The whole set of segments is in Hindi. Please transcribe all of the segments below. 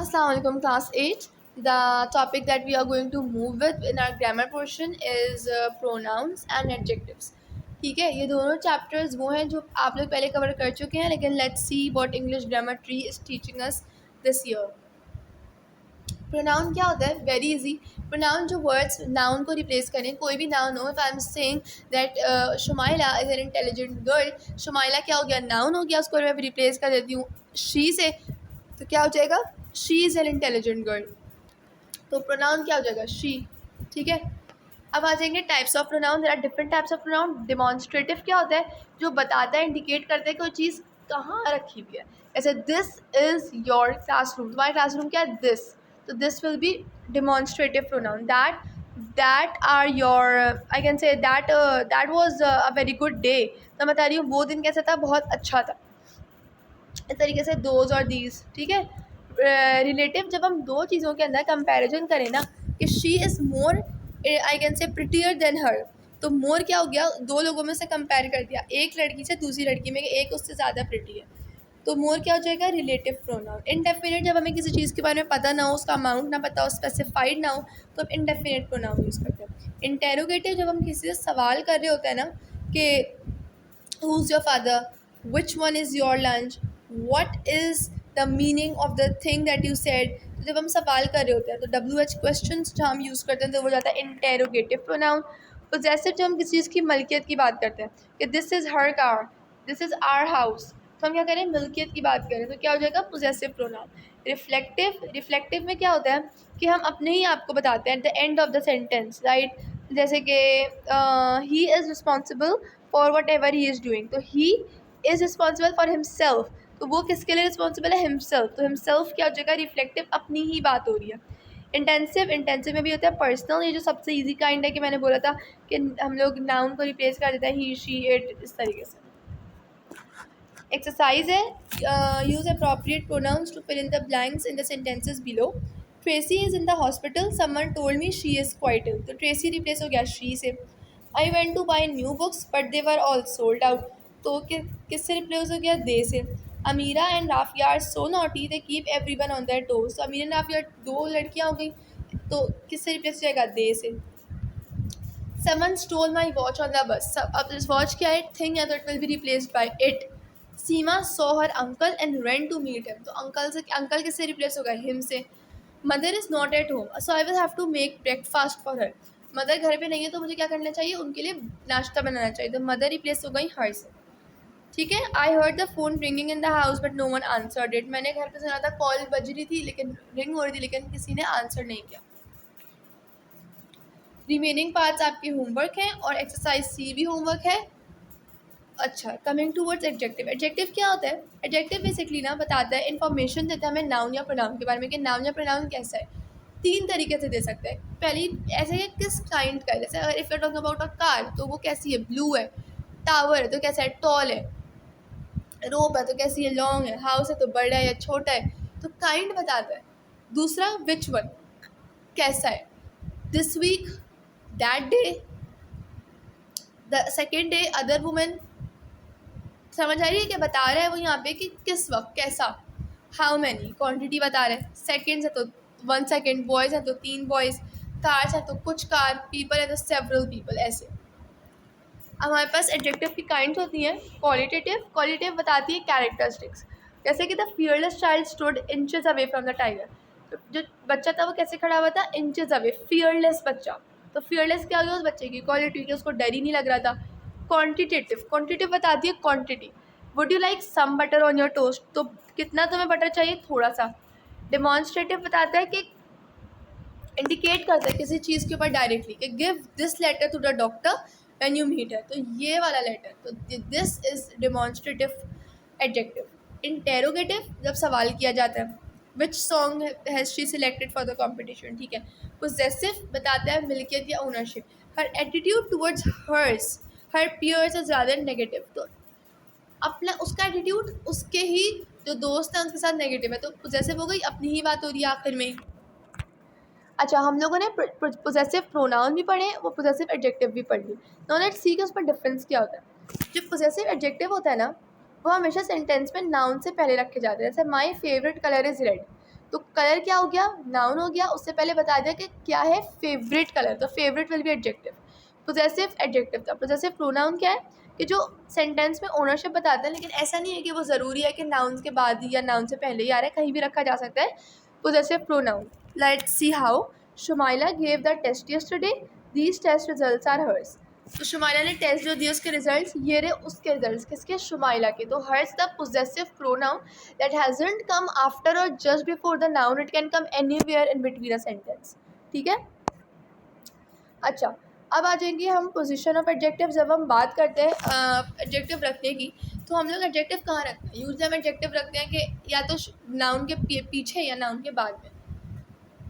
Assalamualaikum class 8. The topic that we are going to move with in our grammar portion is pronouns and adjectives. ठीक है, ये दोनों चैप्टर्स वो हैं जो आप लोग पहले कवर कर चुके हैं, लेकिन let's see what English grammar tree is teaching us this year. Pronoun क्या होता है? Very easy. प्रोनाउन जो वर्ड्स नाउन को रिप्लेस करें, कोई भी नाउन हो. If I am saying that Shumaila is an intelligent girl, Shumaila क्या हो गया? नाउन हो गया. उसको मैं रिप्लेस कर देती हूँ शी से, तो क्या हो जाएगा? She is an intelligent girl. तो प्रोनाउन क्या हो जाएगा? शी. ठीक है, अब आ जाएंगे types of pronoun. There are different types of pronoun. Demonstrative क्या होता है? जो बताता है, इंडिकेट करता है कोई चीज़ कहाँ रखी हुई है. जैसे दिस इज़ योर क्लासरूम. तुम्हारा क्लासरूम क्या है? दिस. तो this will be demonstrative pronoun. That are your, I can say that was a very good day. तो मैं बता रही हूँ वो दिन कैसा था? बहुत अच्छा था. इस तरीके से दोज और दीज. ठीक है, रिलेटिव जब हम दो चीज़ों के अंदर कंपैरिजन करें ना, कि she is more, I can say prettier than her. तो मोर क्या हो गया? दो लोगों में से कंपेयर कर दिया, एक लड़की से दूसरी लड़की में, एक उससे ज़्यादा प्रिटी है. तो मोर क्या हो जाएगा? Relative pronoun. इनडेफिनेट जब हमें किसी चीज़ के बारे में पता ना हो, उसका अमाउंट ना पता हो, स्पेसिफाइड ना हो, तो हम इनडेफिनेट प्रोनाउन यूज़ करते हैं. इंटेरोगेटिव जब हम किसी से सवाल कर रहे होते हैं ना, कि who is your father, which one is your lunch, what is the meaning of the thing that you said. तो जब हम सवाल कर रहे होते हैं तो WH क्वेश्चंस जहाँ हम यूज़ करते हैं तो वो जाता है इंटेरोगेटिव प्रोनाउन. पोजेसिव जब हम किसी चीज़ की मलकियत की बात करते हैं कि this is her car, this is our house, तो हम क्या करें? मिल्कियत की बात करें, तो क्या हो जाएगा? Possessive pronoun. रिफ्लेक्टिव में क्या होता है कि हम अपने ही आप को बताते हैं at the end of the sentence, right. जैसे कि he is responsible for whatever he is doing. तो he is responsible for himself. तो वो किसके लिए रिस्पॉन्सिबल है? हिमसेल्फ. तो हिमसेल्फ क्या हो जाएगा? रिफ्लेक्टिव, अपनी ही बात हो रही है. इंटेंसिव में भी होता है पर्सनल. ये जो सबसे इजी काइंड है कि मैंने बोला था कि हम लोग नाउन को रिप्लेस कर देते हैं ही, शी, इट, इस तरीके से. एक्सरसाइज है, use appropriate pronouns to fill in the blanks in the sentences below. Tracy is in the hospital, someone told me she is quite ill. तो ट्रेसी रिप्लेस हो गया शी से. I went to buy new books but they were all sold out. तो किससे रिप्लेस हो गया? दे से. Amira and Rafia are so naughty they keep everyone on their toes. तो अमीरा एंड राफिया दो लड़कियाँ हो गई, तो किससे रिप्लेस हो जाएगा? They say. Someone stole my watch on the bus. अब इस वॉच क्या है? थिंग है, तो it will be replaced by it. Seema saw her uncle and ran to meet him. तो अंकल किससे रिप्लेस होगा? हिम से. Mother is not at home, so I will have to make breakfast for her. Mother घर पे नहीं है तो मुझे क्या करना चाहिए? उनके लिए नाश्ता बनाना चाहिए. तो मदर रिप्लेस हो गई हर से. ठीक है. I heard the phone ringing in the house but no one answered it. मैंने घर पे सुना था, कॉल बज रही थी, लेकिन रिंग हो रही थी, लेकिन किसी ने आंसर नहीं किया. रिमेनिंग पार्ट्स आपके होमवर्क हैं और एक्सरसाइज सी भी होमवर्क है. अच्छा, कमिंग टूवर्ड्स एडजेक्टिव. एडजेक्टिव क्या होता है? एडजेक्टिव बेसिकली ना बताता है, इन्फॉर्मेशन देता है हमें नाउन या प्रोनाउन के बारे में, कि नाउन या प्रोनाउन कैसा है. तीन तरीके से दे सकते हैं. पहली ऐसे है किस काइंड का है. जैसे अगर if you talking about a car, तो वो कैसी है? ब्लू है. टावर है तो कैसा है? टॉल है. रोप है तो कैसी है? लॉन्ग है. हाउस है तो बड़ा है या छोटा है. तो काइंड बताता है. दूसरा विच वन, कैसा है. This week, that day, the second day, other women. समझ आ रही है? कि बता रहा है वो यहाँ पे कि किस वक्त, कैसा. हाउ मैनी, क्वांटिटी बता रहे हैं. सेकेंड्स है तो 1 सेकेंड. बॉयज़ है तो 3 बॉयज़. कार्स है तो कुछ कार. पीपल है तो सेवरल पीपल. ऐसे हमारे पास एडजेक्टिव की काइंड्स होती हैं. क्वालिटेटिव बताती है कैरेक्टरिस्टिक्स. जैसे कि the fearless child stood inches away from the tiger. तो जो बच्चा था वो कैसे खड़ा हुआ था? Inches away. फियरलेस बच्चा. तो फियरलेस क्या हुआ? उस बच्चे की क्वालिटी, कि उसको डर ही नहीं लग रहा था. क्वांटिटेटिव बताती है quantity. Would you like some butter on your toast. तो कितना तुम्हें बटर चाहिए? थोड़ा सा. डिमॉन्स्ट्रेटिव बताता है कि इंडिकेट करता है किसी चीज़ के ऊपर डायरेक्टली, कि give this letter to the doctor when you meet है. तो ये वाला लेटर, तो this is demonstrative adjective. Interrogative जब सवाल किया जाता है, which song has she selected for the competition. ठीक है. पोजेसिव बताता है मिल्कियत या ownership. Her attitude towards hers, her peers is rather negative. तो अपना उसका एटीट्यूड उसके ही जो दोस्त हैं उनके साथ नेगेटिव है. तो पोजेसिव हो गई, अपनी ही बात हो रही है आखिर में. अच्छा, हम लोगों ने पोजेसिव प्रोनाउन भी पढ़े, वो पोजेसिव एडजेक्टिव भी पढ़ ली. नाउ लेट्स सी कि उस पर डिफरेंस क्या होता है. जो पोजेसिव एडजेक्टिव होता है ना, वो हमेशा सेंटेंस में नाउन से पहले रखे जाते हैं. जैसे my favourite colour is red. तो कलर क्या हो गया, नाउन हो गया। उससे पहले बता दिया कि क्या है फेवरेट कलर, तो favourite will be adjective. Possessive adjective था। पोजेसिव प्रोनाउन क्या है कि जो सेंटेंस में ओनरशिप बताते हैं, लेकिन ऐसा नहीं है कि वो ज़रूरी है कि नाउन के बाद ही या नाउन से पहले ही आ रहा है, कहीं भी रखा जा सकता है possessive pronoun. Let's see how. Shumaila gave the test yesterday, these test results are hers. तो शुमाइला ने टेस्ट जो दिए उसके रिजल्ट्स, ये रहे उसके रिजल्ट्स, किसके, शुमाइला के। तो hers the possessive pronoun that hasn't come after or just before the noun, it can come anywhere in between a sentence. ठीक है। अच्छा, अब आ जाएंगे हम पोजीशन ऑफ एडजेक्टिव। जब हम बात करते हैं एडजेक्टिव रखने की, तो हम लोग एडजेक्टिव कहाँ रखते हैं? यूजली हम एडजेक्टिव रखते हैं कि या तो नाउन के पीछे या नाउन के बाद में।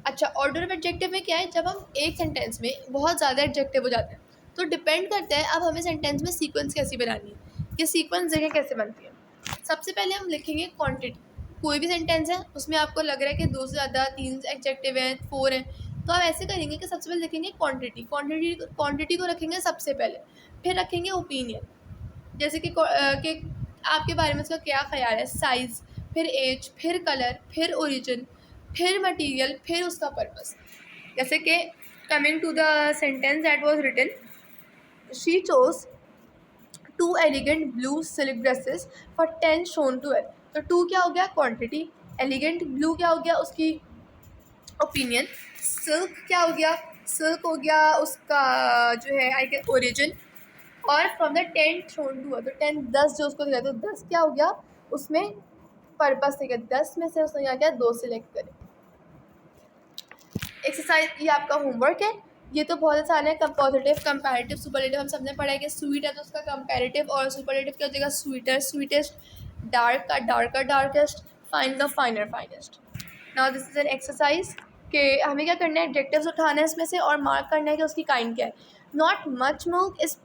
अच्छा, ऑर्डर ऑफ एडजेक्टिव में क्या है, जब हम एक सेंटेंस में बहुत ज़्यादा एडजेक्टिव हो जाते हैं तो डिपेंड करता है अब हमें सेंटेंस में सीक्वेंस कैसी बनानी है, ये सीक्वेंस जगह कैसे बनती है। सबसे पहले हम लिखेंगे क्वांटिटी। कोई भी सेंटेंस है उसमें आपको लग रहा है कि 2 से ज़्यादा 3 एडजेक्टिव हैं, 4 हैं, तो आप ऐसे करेंगे कि सबसे पहले लिखेंगे क्वांटिटी। क्वांटिटी को रखेंगे सबसे पहले, फिर रखेंगे ओपिनियन, जैसे कि आपके बारे में उसका क्या ख्याल है, साइज़, फिर एज, फिर कलर, फिर ओरिजिन, फिर मटेरियल, फिर उसका पर्पस। जैसे कि coming to the sentence that was written, she chose 2 elegant blue silk dresses for 10 shown to her. तो 2 क्या हो गया, क्वांटिटी। एलिगेंट ब्लू क्या हो गया, उसकी ओपिनियन। सिल्क क्या हो गया, सिल्क हो गया उसका जो है आई गेस ओरिजिन। और from the 10 shown to her, तो 10 10 जो उसको दिया, तो 10 क्या हो गया उसमें पर्पस से, 10 में से उसने क्या किया, 2 सिलेक्ट करे। एक्सरसाइज, ये आपका होमवर्क है। ये तो बहुत आसान है। पॉजिटिव, कंपैरेटिव, सुपरलेटिव हम सबने पढ़ा है कि स्वीट है तो उसका कंपैरेटिव, और सुपरलेटिव क्या हो जाएगा, स्वीटर स्वीटेस्ट, डार्क का डार्कर डार्केस्ट, फाइन का फाइनर finest. Now this is an exercise कि हमें क्या करना है, एडजेक्टिव्स उठाना है इसमें से और मार्क करना है कि उसकी काइंड क्या है। Not much milk is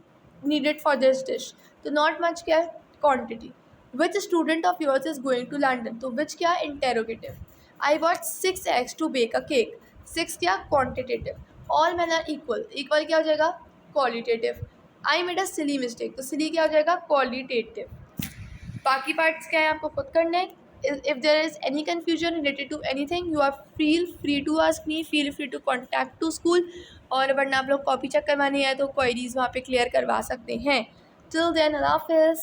needed for this dish, तो नॉट मच क्या है, quantity. Which student of yours is going to London, तो विच क्या, interrogative. I want 6 eggs to bake a cake, 6 क्या, quantitative. All man are equal, equal क्या हो जाएगा, qualitative. I made a silly mistake, तो सिली क्या हो जाएगा, क्वालिटेटिव। बाकी पार्ट्स क्या है आपको खुद करने हैं। If there is any confusion related to anything, you are feel free to ask me, feel free to contact to school, और वरना आप लोग कॉपी चेक करवानी है तो क्वेरीज वहाँ पे क्लियर करवा सकते हैं। टिल देन, अल्लाह हाफिज़।